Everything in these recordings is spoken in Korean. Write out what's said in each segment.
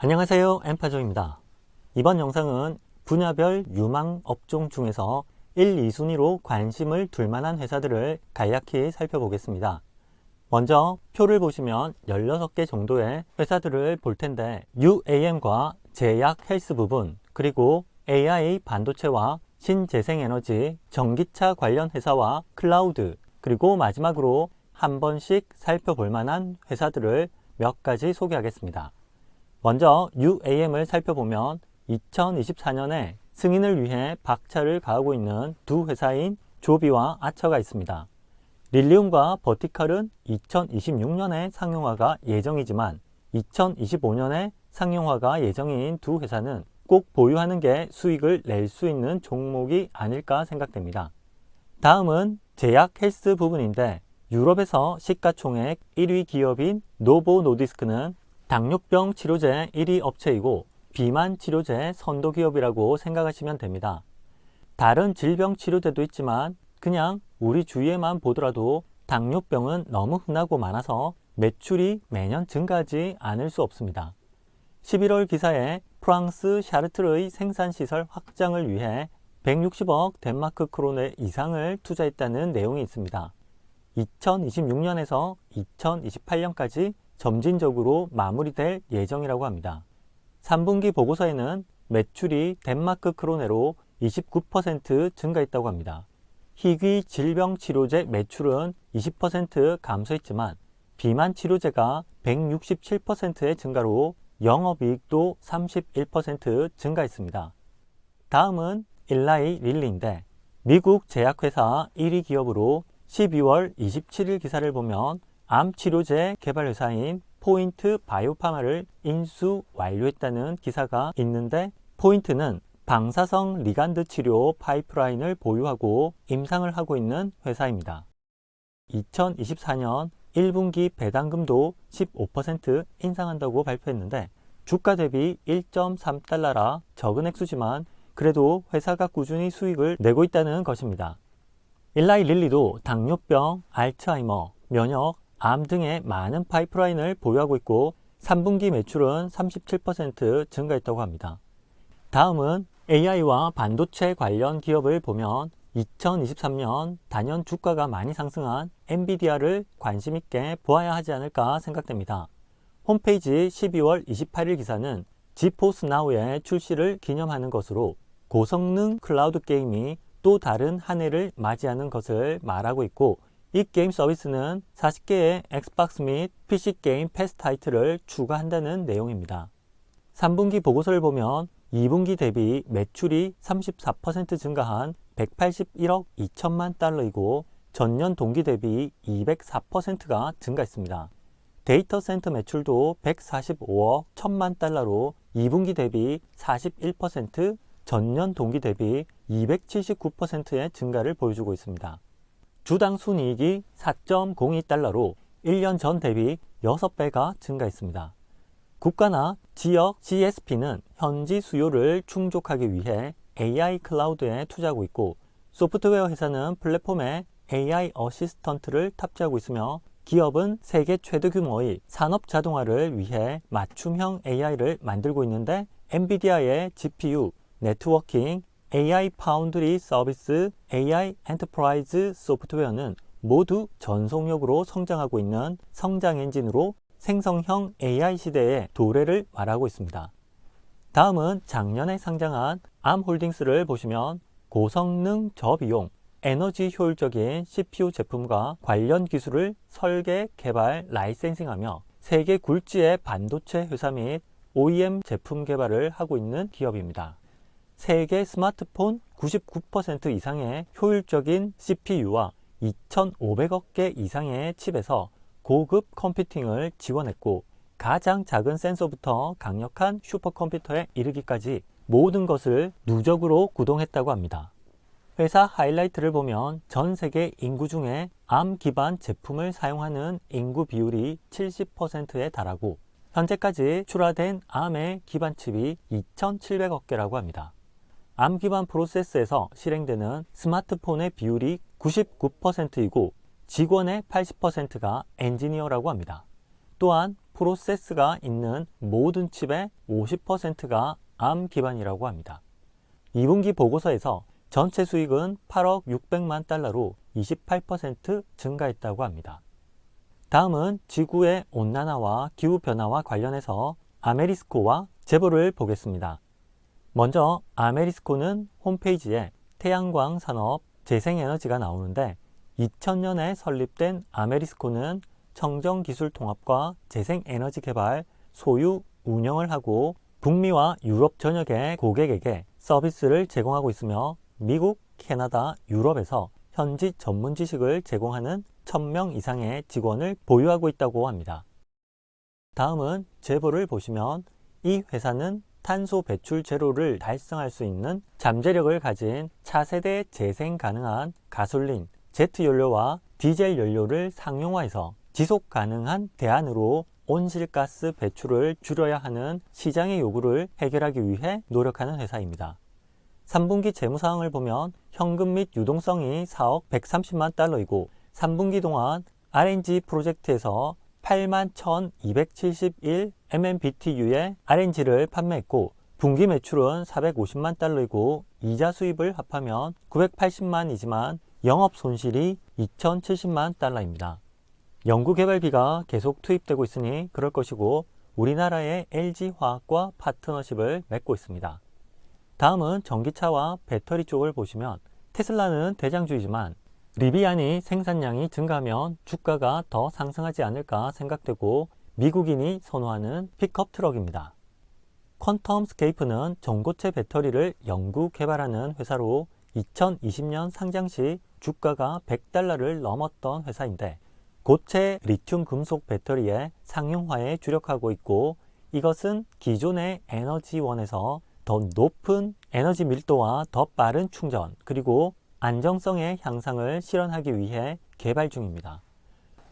안녕하세요, 엠파조입니다. 이번 영상은 분야별 유망 업종 중에서 1, 2순위로 관심을 둘 만한 회사들을 간략히 살펴보겠습니다. 먼저 표를 보시면 16개 정도의 회사들을 볼 텐데 UAM과 제약 헬스 부분, 그리고 AI 반도체와 신재생에너지, 전기차 관련 회사와 클라우드, 그리고 마지막으로 한 번씩 살펴볼 만한 회사들을 몇 가지 소개하겠습니다. 먼저 UAM을 살펴보면 2024년에 승인을 위해 박차를 가하고 있는 두 회사인 조비와 아처가 있습니다. 릴리움과 버티컬은 2026년에 상용화가 예정이지만 2025년에 상용화가 예정인 두 회사는 꼭 보유하는 게 수익을 낼 수 있는 종목이 아닐까 생각됩니다. 다음은 제약 헬스 부분인데 유럽에서 시가총액 1위 기업인 노보 노디스크는 당뇨병 치료제 1위 업체이고 비만 치료제 선도 기업이라고 생각하시면 됩니다. 다른 질병 치료제도 있지만 그냥 우리 주위에만 보더라도 당뇨병은 너무 흔하고 많아서 매출이 매년 증가하지 않을 수 없습니다. 11월 기사에 프랑스 샤르트르의 생산시설 확장을 위해 160억 덴마크 크로네 이상을 투자했다는 내용이 있습니다. 2026년에서 2028년까지 점진적으로 마무리될 예정이라고 합니다. 3분기 보고서에는 매출이 덴마크 크로네로 29% 증가했다고 합니다. 희귀 질병 치료제 매출은 20% 감소했지만 비만 치료제가 167%의 증가로 영업이익도 31% 증가했습니다. 다음은 일라이 릴리인데 미국 제약회사 1위 기업으로 12월 27일 기사를 보면 암 치료제 개발 회사인 포인트 바이오파마를 인수 완료했다는 기사가 있는데 포인트는 방사성 리간드 치료 파이프라인을 보유하고 임상을 하고 있는 회사입니다. 2024년 1분기 배당금도 15% 인상한다고 발표했는데 주가 대비 1.3달러라 적은 액수지만 그래도 회사가 꾸준히 수익을 내고 있다는 것입니다. 일라이 릴리도 당뇨병, 알츠하이머, 면역, 암 등의 많은 파이프라인을 보유하고 있고 3분기 매출은 37% 증가했다고 합니다. 다음은 AI와 반도체 관련 기업을 보면 2023년 단연 주가가 많이 상승한 엔비디아를 관심 있게 보아야 하지 않을까 생각됩니다. 홈페이지 12월 28일 기사는 지포스 나우의 출시를 기념하는 것으로 고성능 클라우드 게임이 또 다른 한 해를 맞이하는 것을 말하고 있고 이 게임 서비스는 40개의 엑스박스 및 PC 게임 패스 타이틀을 추가한다는 내용입니다. 3분기 보고서를 보면 2분기 대비 매출이 34% 증가한 181억 2천만 달러이고 전년 동기 대비 204%가 증가했습니다. 데이터 센터 매출도 145억 1천만 달러로 2분기 대비 41%, 전년 동기 대비 279%의 증가를 보여주고 있습니다. 주당 순이익이 4.02달러로 1년 전 대비 6배가 증가했습니다. 국가나 지역 CSP는 현지 수요를 충족하기 위해 AI 클라우드에 투자하고 있고 소프트웨어 회사는 플랫폼에 AI 어시스턴트를 탑재하고 있으며 기업은 세계 최대 규모의 산업 자동화를 위해 맞춤형 AI를 만들고 있는데 엔비디아의 GPU, 네트워킹, AI 파운드리 서비스, AI 엔터프라이즈 소프트웨어는 모두 전속력으로 성장하고 있는 성장 엔진으로 생성형 AI 시대의 도래를 말하고 있습니다. 다음은 작년에 상장한 암홀딩스를 보시면 고성능 저비용, 에너지 효율적인 CPU 제품과 관련 기술을 설계, 개발, 라이센싱하며 세계 굴지의 반도체 회사 및 OEM 제품 개발을 하고 있는 기업입니다. 세계 스마트폰 99% 이상의 효율적인 CPU와 2,500억 개 이상의 칩에서 고급 컴퓨팅을 지원했고 가장 작은 센서부터 강력한 슈퍼컴퓨터에 이르기까지 모든 것을 누적으로 구동했다고 합니다. 회사 하이라이트를 보면 전 세계 인구 중에 암 기반 제품을 사용하는 인구 비율이 70%에 달하고 현재까지 출하된 암의 기반 칩이 2,700억 개라고 합니다. 암 기반 프로세스에서 실행되는 스마트폰의 비율이 99%이고 직원의 80%가 엔지니어라고 합니다. 또한 프로세스가 있는 모든 칩의 50%가 ARM 기반이라고 합니다. 2분기 보고서에서 전체 수익은 8억 600만 달러로 28% 증가했다고 합니다. 다음은 지구의 온난화와 기후변화와 관련해서 아메리스코와 제보를 보겠습니다. 먼저 아메리스코는 홈페이지에 태양광 산업, 재생에너지가 나오는데 2000년에 설립된 아메리스코는 청정기술 통합과 재생에너지 개발, 소유, 운영을 하고 북미와 유럽 전역의 고객에게 서비스를 제공하고 있으며 미국, 캐나다, 유럽에서 현지 전문 지식을 제공하는 1000명 이상의 직원을 보유하고 있다고 합니다. 다음은 제보를 보시면 이 회사는 탄소 배출 제로를 달성할 수 있는 잠재력을 가진 차세대 재생 가능한 가솔린, 제트 연료와 디젤 연료를 상용화해서 지속 가능한 대안으로 온실가스 배출을 줄여야 하는 시장의 요구를 해결하기 위해 노력하는 회사입니다. 3분기 재무사항을 보면 현금 및 유동성이 4억 130만 달러이고 3분기 동안 RNG 프로젝트에서 81,271 MMBTU의 RNG를 판매했고 분기 매출은 450만 달러이고 이자 수입을 합하면 980만이지만 영업 손실이 2,070만 달러입니다. 연구개발비가 계속 투입되고 있으니 그럴 것이고 우리나라의 LG화학과 파트너십을 맺고 있습니다. 다음은 전기차와 배터리 쪽을 보시면 테슬라는 대장주이지만 리비안이 생산량이 증가하면 주가가 더 상승하지 않을까 생각되고 미국인이 선호하는 픽업 트럭입니다. 퀀텀 스케이프는 전고체 배터리를 연구 개발하는 회사로 2020년 상장 시 주가가 100달러를 넘었던 회사인데 고체 리튬 금속 배터리의 상용화에 주력하고 있고 이것은 기존의 에너지원에서 더 높은 에너지 밀도와 더 빠른 충전 그리고 안정성의 향상을 실현하기 위해 개발 중입니다.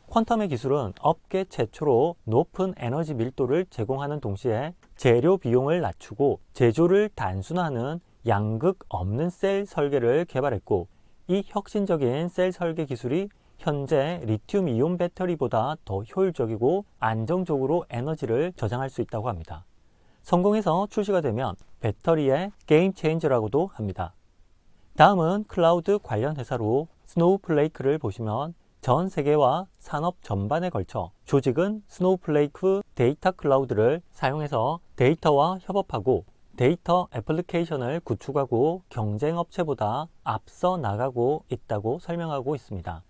퀀텀의 기술은 업계 최초로 높은 에너지 밀도를 제공하는 동시에 재료 비용을 낮추고 제조를 단순화하는 양극 없는 셀 설계를 개발했고 이 혁신적인 셀 설계 기술이 현재 리튬 이온 배터리보다 더 효율적이고 안정적으로 에너지를 저장할 수 있다고 합니다. 성공해서 출시가 되면 배터리의 게임 체인저라고도 합니다. 다음은 클라우드 관련 회사로 스노우플레이크를 보시면 전 세계와 산업 전반에 걸쳐 조직은 스노우플레이크 데이터 클라우드를 사용해서 데이터와 협업하고 데이터 애플리케이션을 구축하고 경쟁업체보다 앞서 나가고 있다고 설명하고 있습니다.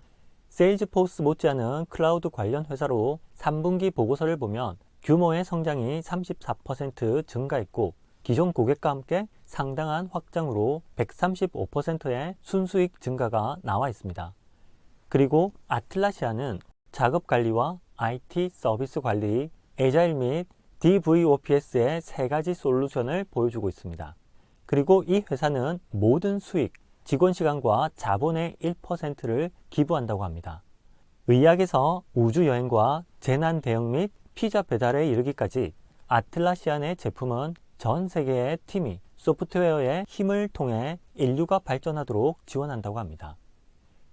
세일즈포스 못지않은 클라우드 관련 회사로 3분기 보고서를 보면 규모의 성장이 34% 증가했고 기존 고객과 함께 상당한 확장으로 135%의 순수익 증가가 나와 있습니다. 그리고 아틀라시아는 작업 관리와 IT 서비스 관리, 에자일 및 DVOPS의 세 가지 솔루션을 보여주고 있습니다. 그리고 이 회사는 모든 수익, 직원 시간과 자본의 1%를 기부한다고 합니다. 의학에서 우주여행과 재난 대응 및 피자 배달에 이르기까지 아틀라시아 내 제품은 전 세계의 팀이 소프트웨어의 힘을 통해 인류가 발전하도록 지원한다고 합니다.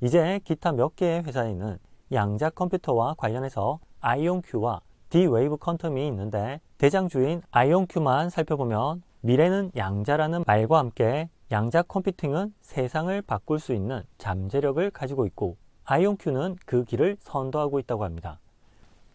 이제 기타 몇 개의 회사에는 양자 컴퓨터와 관련해서 아이온큐와 D-웨이브 퀀텀이 있는데 대장주인 아이온큐만 살펴보면 미래는 양자라는 말과 함께 양자 컴퓨팅은 세상을 바꿀 수 있는 잠재력을 가지고 있고 아이온큐는 그 길을 선도하고 있다고 합니다.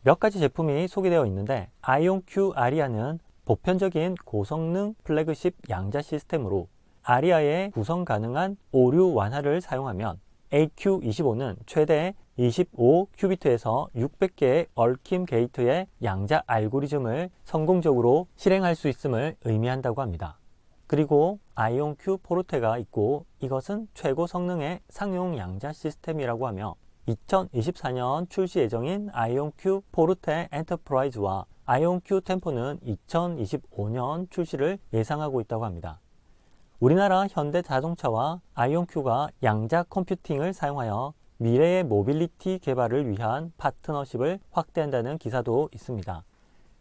몇 가지 제품이 소개되어 있는데 아이온큐 아리아는 보편적인 고성능 플래그십 양자 시스템으로 아리아의 구성 가능한 오류 완화를 사용하면 AQ25는 최대 25큐비트에서 600개의 얽힘 게이트의 양자 알고리즘을 성공적으로 실행할 수 있음을 의미한다고 합니다. 그리고 아이온큐 포르테가 있고 이것은 최고 성능의 상용 양자 시스템이라고 하며 2024년 출시 예정인 아이온큐 포르테 엔터프라이즈와 아이온큐 템포는 2025년 출시를 예상하고 있다고 합니다. 우리나라 현대자동차와 아이온큐가 양자 컴퓨팅을 사용하여 미래의 모빌리티 개발을 위한 파트너십을 확대한다는 기사도 있습니다.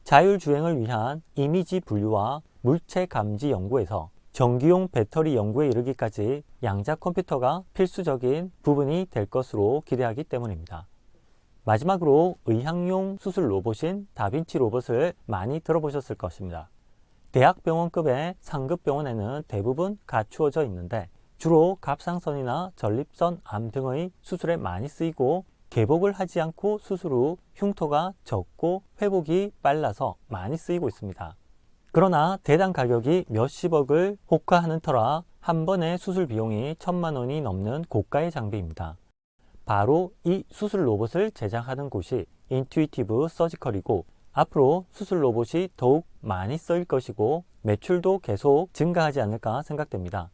자율주행을 위한 이미지 분류와 물체 감지 연구에서 전기용 배터리 연구에 이르기까지 양자 컴퓨터가 필수적인 부분이 될 것으로 기대하기 때문입니다. 마지막으로 의학용 수술 로봇인 다빈치 로봇을 많이 들어보셨을 것입니다. 대학병원급의 상급 병원에는 대부분 갖추어져 있는데 주로 갑상선이나 전립선, 암 등의 수술에 많이 쓰이고 개복을 하지 않고 수술 후 흉터가 적고 회복이 빨라서 많이 쓰이고 있습니다. 그러나 대당 가격이 몇십억을 호가하는 터라 한 번의 수술 비용이 1,000만 원이 넘는 고가의 장비입니다. 바로 이 수술 로봇을 제작하는 곳이 인투이티브 서지컬이고 앞으로 수술 로봇이 더욱 많이 쓰일 것이고 매출도 계속 증가하지 않을까 생각됩니다.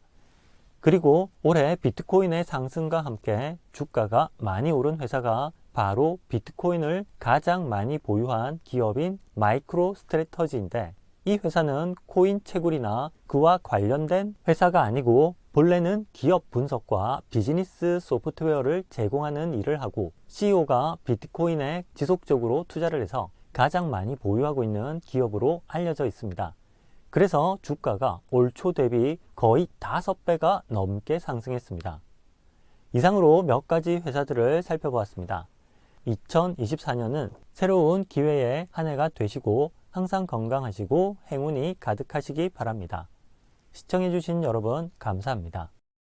그리고 올해 비트코인의 상승과 함께 주가가 많이 오른 회사가 바로 비트코인을 가장 많이 보유한 기업인 마이크로 스트래터지인데 이 회사는 코인 채굴이나 그와 관련된 회사가 아니고 본래는 기업 분석과 비즈니스 소프트웨어를 제공하는 일을 하고 CEO가 비트코인에 지속적으로 투자를 해서 가장 많이 보유하고 있는 기업으로 알려져 있습니다. 그래서 주가가 올 초 대비 거의 5배가 넘게 상승했습니다. 이상으로 몇 가지 회사들을 살펴보았습니다. 2024년은 새로운 기회의 한 해가 되시고 항상 건강하시고 행운이 가득하시기 바랍니다. 시청해주신 여러분 감사합니다.